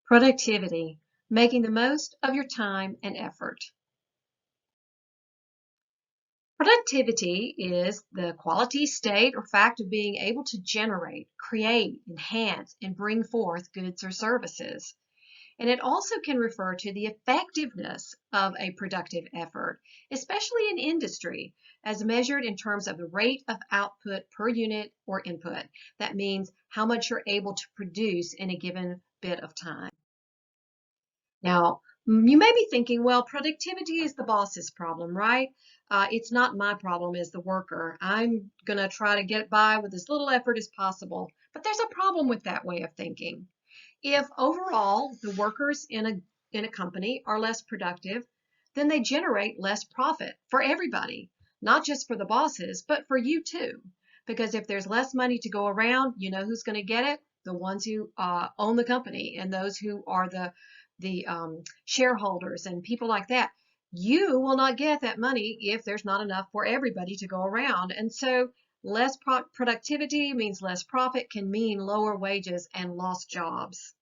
Productivity, making the most of your time and effort. Productivity is the quality, state, or fact of being able to generate, create, enhance, and bring forth goods or services. And it also can refer to the effectiveness of a productive effort, especially in industry, as measured in terms of the rate of output per unit or input. That means how much you're able to produce in a given bit of time. Now, you may be thinking, well, productivity is the boss's problem, right? It's not my problem as the worker. I'm going to try to get by with as little effort as possible. But there's a problem with that way of thinking. If overall the workers in a company are less productive, then they generate less profit for everybody, not just for the bosses, but for you too. Because if there's less money to go around, you know who's going to get it? The ones who own the company and those who are the shareholders and people like that. You will not get that money if there's not enough for everybody to go around. And so less productivity means less profit, can mean lower wages and lost jobs.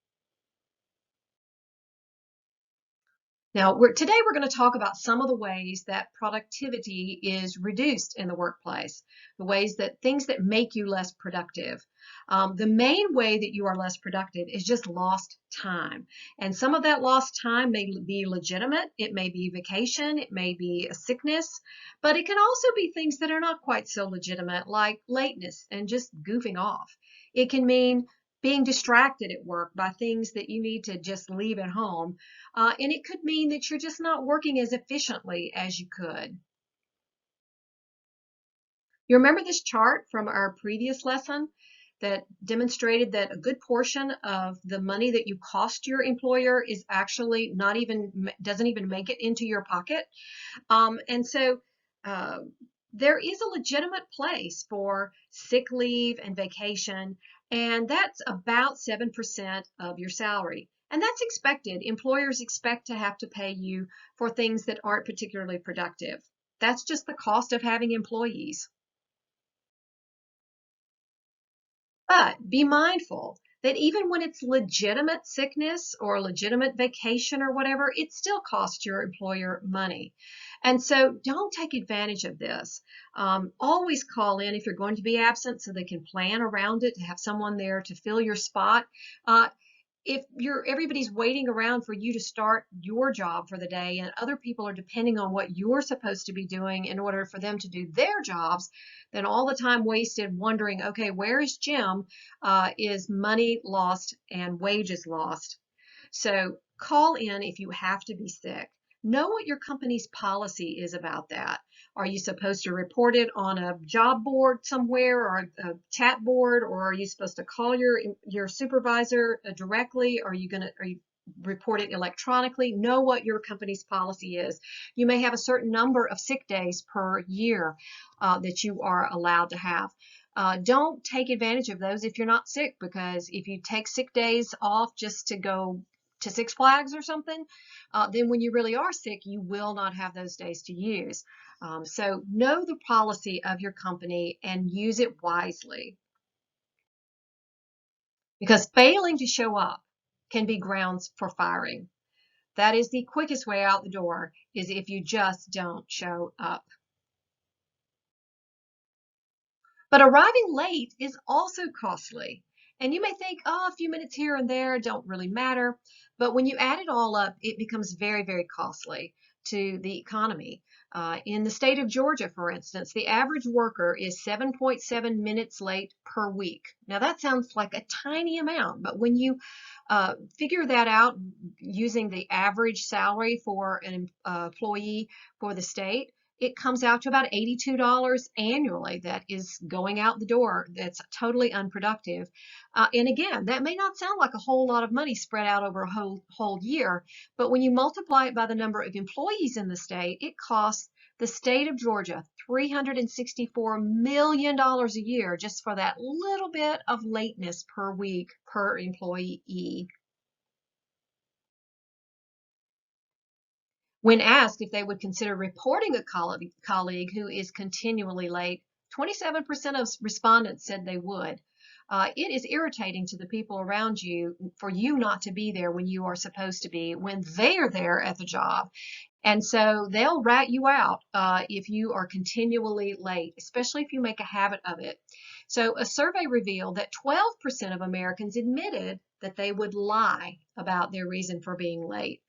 Now, today we're going to talk about some of the ways that productivity is reduced in the workplace, the ways that things that make you less productive. The main way that you are less productive is just lost time. And some of that lost time may be legitimate. It may be vacation. It may be a sickness. But it can also be things that are not quite so legitimate, like lateness and just goofing off. It can mean being distracted at work by things that you need to just leave at home. And it could mean that you're just not working as efficiently as you could. You remember this chart from our previous lesson that demonstrated that a good portion of the money that you cost your employer is actually doesn't even make it into your pocket. And so there is a legitimate place for sick leave and vacation, and that's about 7% of your salary. And that's expected. Employers expect to have to pay you for things that aren't particularly productive. That's just the cost of having employees. But be mindful that even when it's legitimate sickness or legitimate vacation or whatever, it still costs your employer money. And so don't take advantage of this. Always call in if you're going to be absent so they can plan around it to have someone there to fill your spot. If everybody's waiting around for you to start your job for the day and other people are depending on what you're supposed to be doing in order for them to do their jobs, then all the time wasted wondering, okay, where is Jim, is money lost and wages lost. So call in if you have to be sick. Know what your company's policy is about that. Are you supposed to report it on a job board somewhere or a chat board, or are you supposed to call your supervisor directly? Are you report it electronically? Know what your company's policy is. You may have a certain number of sick days per year that you are allowed to have. Don't take advantage of those if you're not sick, because if you take sick days off just to go to Six Flags or something, then when you really are sick, you will not have those days to use. So know the policy of your company and use it wisely, because failing to show up can be grounds for firing. That is the quickest way out the door, is if you just don't show up. But arriving late is also costly. And you may think, oh, a few minutes here and there don't really matter. But when you add it all up, it becomes very, very costly to the economy. In the state of Georgia, for instance, the average worker is 7.7 minutes late per week. Now, that sounds like a tiny amount, but when you figure that out using the average salary for an employee for the state, it comes out to about $82 annually that is going out the door. That's totally unproductive. And again, that may not sound like a whole lot of money spread out over a whole year, but when you multiply it by the number of employees in the state, it costs the state of Georgia $364 million a year just for that little bit of lateness per week per employee. When asked if they would consider reporting a colleague who is continually late, 27% of respondents said they would. it is irritating to the people around you for you not to be there when you are supposed to be, when they are there at the job. And so they'll rat you out if you are continually late, especially if you make a habit of it. So a survey revealed that 12% of Americans admitted that they would lie about their reason for being late.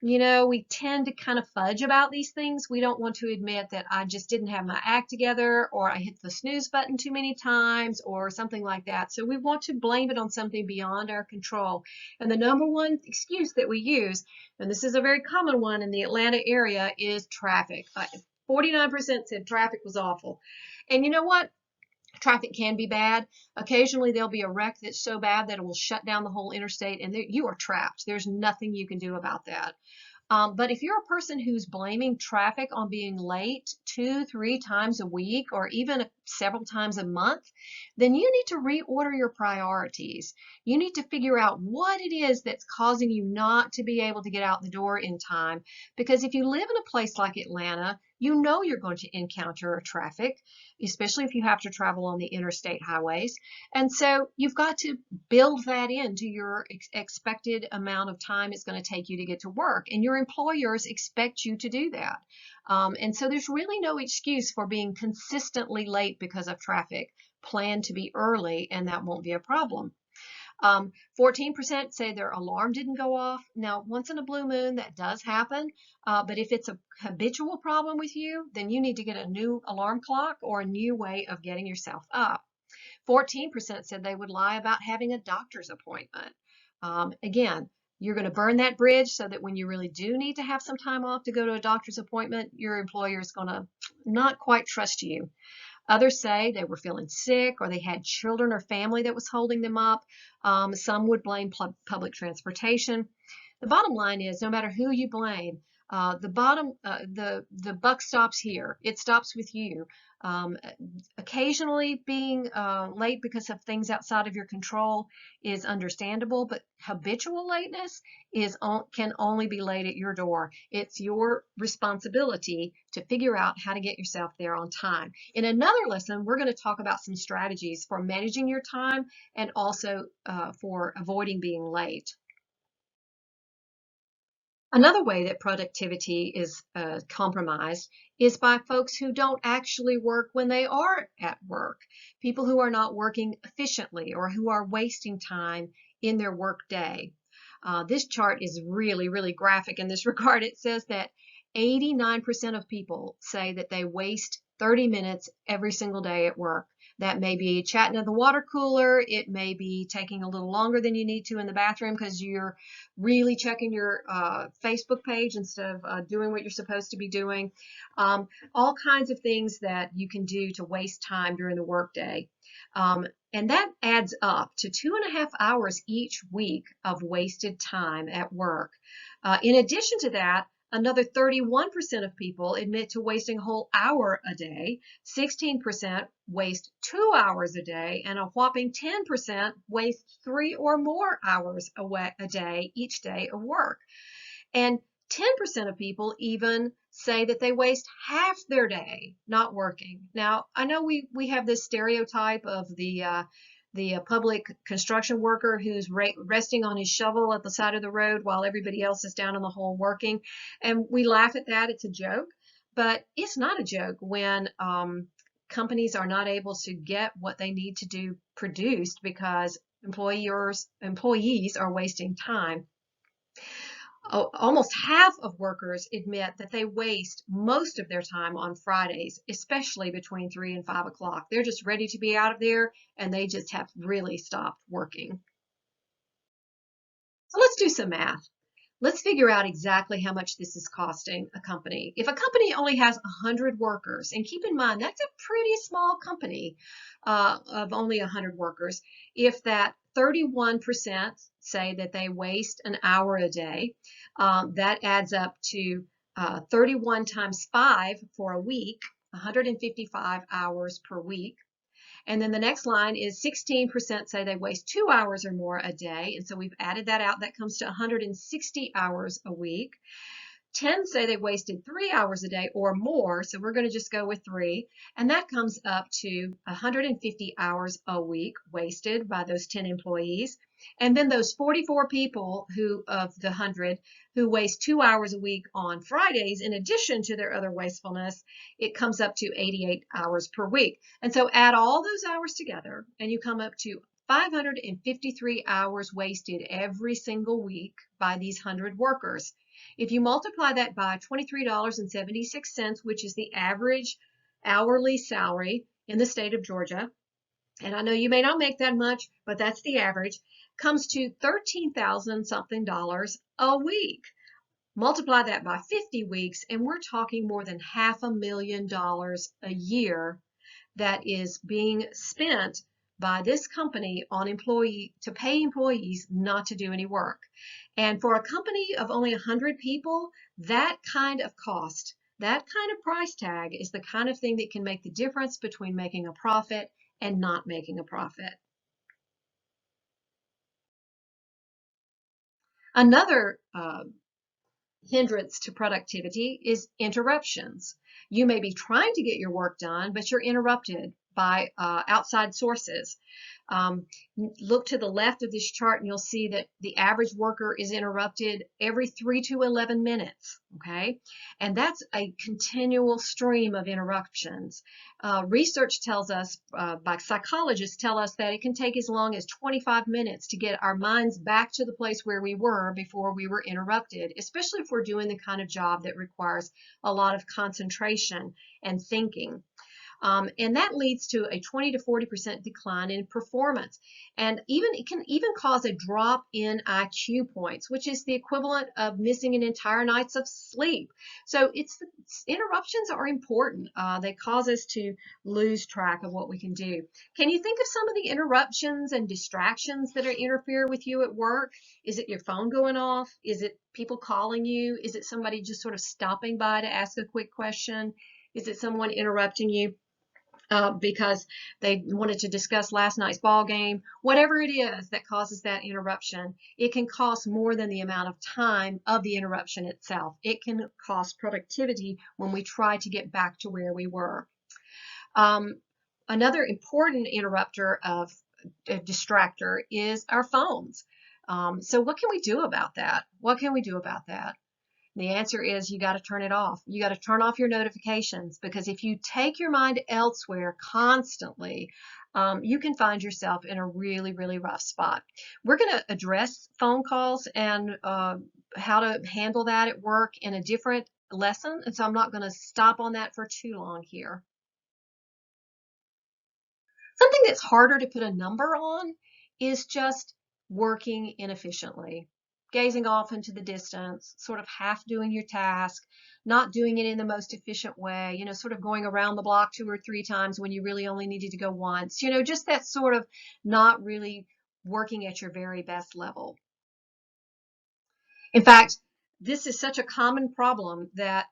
You know, we tend to kind of fudge about these things. We don't want to admit that I just didn't have my act together, or I hit the snooze button too many times, or something like that. So we want to blame it on something beyond our control. And the number one excuse that we use, and this is a very common one in the Atlanta area, is traffic. 49% said traffic was awful. And you know what? Traffic can be bad. Occasionally there'll be a wreck that's so bad that it will shut down the whole interstate, and you are trapped. There's nothing you can do about that. But if you're a person who's blaming traffic on being late 2-3 times a week, or even several times a month, then you need to reorder your priorities. You need to figure out what it is that's causing you not to be able to get out the door in time. Because if you live in a place like Atlanta, you know you're going to encounter traffic, especially if you have to travel on the interstate highways. And so you've got to build that into your expected amount of time it's going to take you to get to work. And your employers expect you to do that. And so there's really no excuse for being consistently late because of traffic. Plan to be early, and that won't be a problem. 14% say their alarm didn't go off. Now, once in a blue moon, that does happen. But if it's a habitual problem with you, then you need to get a new alarm clock or a new way of getting yourself up. 14% said they would lie about having a doctor's appointment. Again, you're going to burn that bridge so that when you really do need to have some time off to go to a doctor's appointment, your employer is going to not quite trust you. Others say they were feeling sick, or they had children or family that was holding them up. Some would blame public transportation. The bottom line is, no matter who you blame, the buck stops here. It stops with you. Occasionally being late because of things outside of your control is understandable, but habitual lateness can only be laid at your door. It's your responsibility to figure out how to get yourself there on time. In another lesson, we're going to talk about some strategies for managing your time and also for avoiding being late. Another way that productivity is compromised is by folks who don't actually work when they are at work. People who are not working efficiently, or who are wasting time in their work day. This chart is really, really graphic in this regard. It says that 89% of people say that they waste 30 minutes every single day at work. That may be chatting at the water cooler. It may be taking a little longer than you need to in the bathroom because you're really checking your Facebook page instead of doing what you're supposed to be doing. All kinds of things that you can do to waste time during the workday. And that adds up to 2.5 hours each week of wasted time at work. In addition to that, another 31% of people admit to wasting a whole hour a day, 16% waste 2 hours a day, and a whopping 10% waste 3 or more hours a day each day of work. And 10% of people even say that they waste half their day not working. Now, I know we have this stereotype of the public construction worker who's resting on his shovel at the side of the road while everybody else is down in the hole working. And we laugh at that. It's a joke. But it's not a joke when companies are not able to get what they need to do produced because employees are wasting time. Almost half of workers admit that they waste most of their time on Fridays, especially between 3 and 5 o'clock. They're just ready to be out of there, and they just have really stopped working. So let's do some math. Let's figure out exactly how much this is costing a company. If a company only has 100 workers, and keep in mind that's a pretty small company of only 100 workers, if that 31% say that they waste an hour a day, that adds up to 31 times 5 for a week, 155 hours per week. And then the next line is 16% say they waste 2 hours or more a day. And so we've added that out. That comes to 160 hours a week. 10 say they wasted 3 hours a day or more, so we're going to just go with 3, and that comes up to 150 hours a week wasted by those 10 employees. And then those 44 people who, of the 100, who waste 2 hours a week on Fridays, in addition to their other wastefulness, it comes up to 88 hours per week. And so add all those hours together, and you come up to 553 hours wasted every single week by these 100 workers. If you multiply that by $23.76, which is the average hourly salary in the state of Georgia, and I know you may not make that much, but that's the average, comes to 13,000 something dollars a week. Multiply that by 50 weeks, and we're talking more than $500,000 a year that is being spent by this company on to pay employees not to do any work. And for a company of only 100 people, that kind of cost, that kind of price tag is the kind of thing that can make the difference between making a profit and not making a profit. Another hindrance to productivity is interruptions. You may be trying to get your work done, but you're interrupted by outside sources. Look to the left of this chart and you'll see that the average worker is interrupted every 3 to 11 minutes, okay? And that's a continual stream of interruptions. Research tells us, by psychologists tell us that it can take as long as 25 minutes to get our minds back to the place where we were before we were interrupted, especially if we're doing the kind of job that requires a lot of concentration and thinking. And that leads to a 20 to 40% decline in performance. And it can even cause a drop in IQ points, which is the equivalent of missing an entire night's of sleep. So interruptions are important. They cause us to lose track of what we can do. Can you think of some of the interruptions and distractions that interfere with you at work? Is it your phone going off? Is it people calling you? Is it somebody just sort of stopping by to ask a quick question? Is it someone interrupting you because they wanted to discuss last night's ball game? Whatever it is that causes that interruption, it can cost more than the amount of time of the interruption itself. It can cost productivity when we try to get back to where we were. Another important interrupter of a distractor is our phones. So what can we do about that? What can we do about that? The answer is you got to turn it off. You got to turn off your notifications, because if you take your mind elsewhere constantly, you can find yourself in a really, really rough spot. We're going to address phone calls and how to handle that at work in a different lesson, and so I'm not going to stop on that for too long here. Something that's harder to put a number on is just working inefficiently. Gazing off into the distance, sort of half doing your task, not doing it in the most efficient way, sort of going around the block 2 or 3 times when you really only needed to go once, just that sort of not really working at your very best level. In fact, this is such a common problem that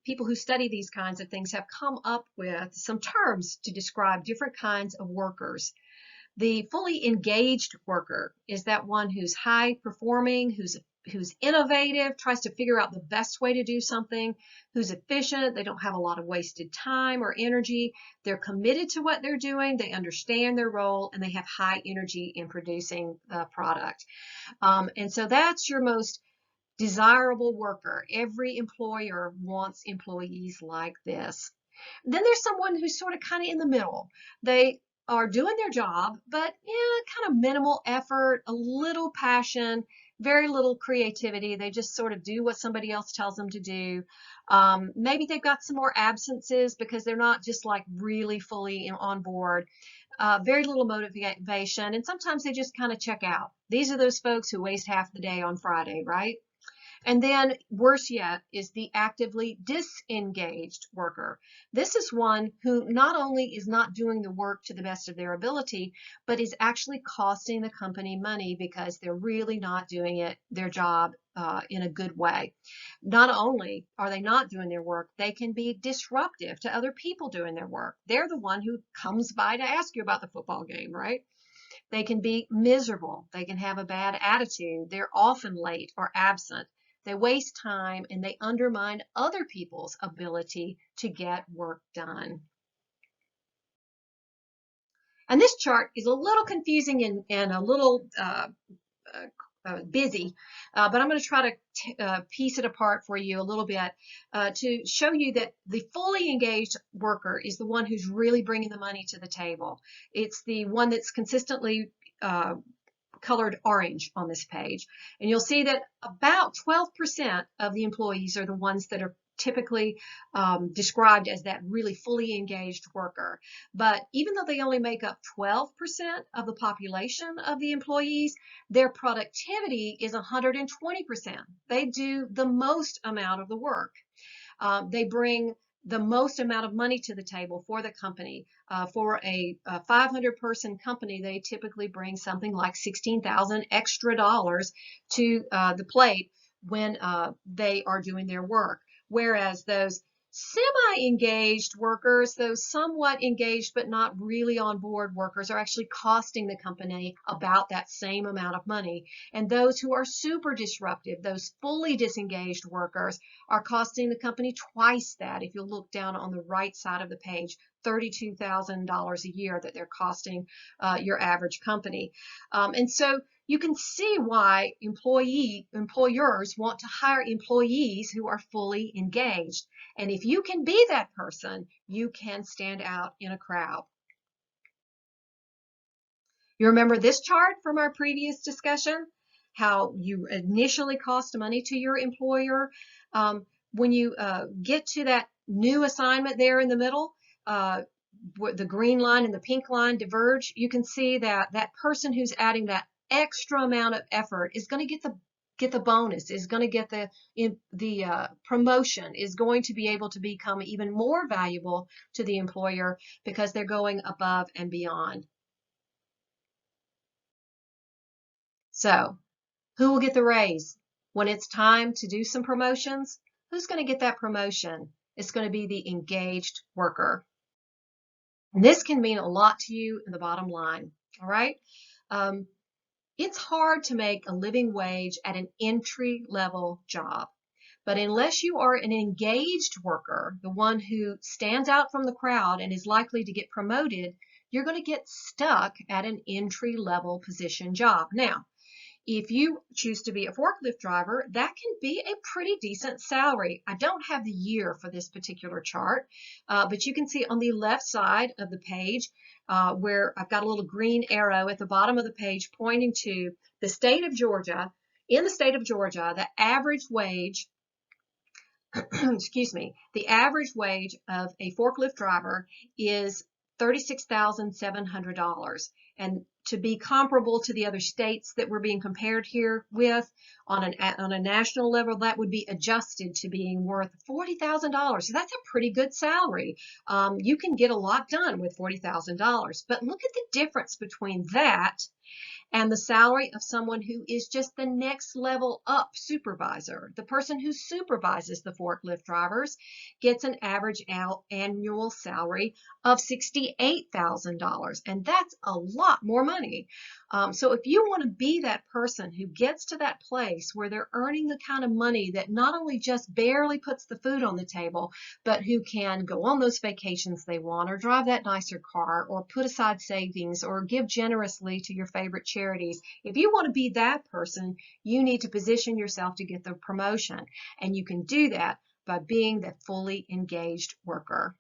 people who study these kinds of things have come up with some terms to describe different kinds of workers. The fully engaged worker is that one who's high performing, who's innovative, tries to figure out the best way to do something, who's efficient. They don't have a lot of wasted time or energy. They're committed to what they're doing. They understand their role, and they have high energy in producing the product. And so that's your most desirable worker. Every employer wants employees like this. Then there's someone who's sort of kind of in the middle. They are doing their job, but kind of minimal effort, a little passion, very little creativity. They just sort of do what somebody else tells them to do. Maybe they've got some more absences because they're not just like really fully on board. Very little motivation, and sometimes they just kind of check out. These are those folks who waste half the day on Friday, right? And then worse yet is the actively disengaged worker. This is one who not only is not doing the work to the best of their ability, but is actually costing the company money because they're really not doing their job in a good way. Not only are they not doing their work, they can be disruptive to other people doing their work. They're the one who comes by to ask you about the football game, right? They can be miserable. They can have a bad attitude. They're often late or absent. they waste time, and they undermine other people's ability to get work done. And this chart is a little confusing and a little busy, but I'm going to try to piece it apart for you a little bit to show you that the fully engaged worker is the one who's really bringing the money to the table. It's the one that's consistently colored orange on this page. And you'll see that about 12% of the employees are the ones that are typically described as that really fully engaged worker. But even though they only make up 12% of the population of the employees, their productivity is 120%. They do the most amount of the work. They bring the most amount of money to the table for the company. For a 500-person company, they typically bring something like $16,000 extra to the plate when they are doing their work. Whereas those semi-engaged workers, those somewhat engaged but not really on board workers, are actually costing the company about that same amount of money. And those who are super disruptive, those fully disengaged workers, are costing the company twice that. If you look down on the right side of the page, $32,000 a year that they're costing your average company. And so you can see why employers want to hire employees who are fully engaged. And if you can be that person, you can stand out in a crowd. You remember this chart from our previous discussion? How you initially cost money to your employer. When you get to that new assignment there in the middle, the green line and the pink line diverge, you can see that that person who's adding that extra amount of effort is going to get the bonus, is going to get the promotion, is going to be able to become even more valuable to the employer because they're going above and beyond. So, who will get the raise? When it's time to do some promotions, who's going to get that promotion? It's going to be the engaged worker. And this can mean a lot to you in the bottom line, all right? It's hard to make a living wage at an entry-level job. But unless you are an engaged worker, the one who stands out from the crowd and is likely to get promoted, you're going to get stuck at an entry-level position job. Now, if you choose to be a forklift driver, that can be a pretty decent salary. I don't have the year for this particular chart, but you can see on the left side of the page where I've got a little green arrow at the bottom of the page pointing to the state of Georgia. In the state of Georgia, the average wage excuse me, the average wage of a forklift driver is $36,700. And to be comparable to the other states that we're being compared here with, on a national level, that would be adjusted to being worth $40,000. So that's a pretty good salary. You can get a lot done with $40,000. But look at the difference between that and the salary of someone who is just the next level up supervisor. The person who supervises the forklift drivers gets an average annual salary of $68,000, and that's a lot more money. So if you want to be that person who gets to that place where they're earning the kind of money that not only just barely puts the food on the table, but who can go on those vacations they want, or drive that nicer car, or put aside savings, or give generously to your favorite charities. If you want to be that person, you need to position yourself to get the promotion. And you can do that by being that fully engaged worker.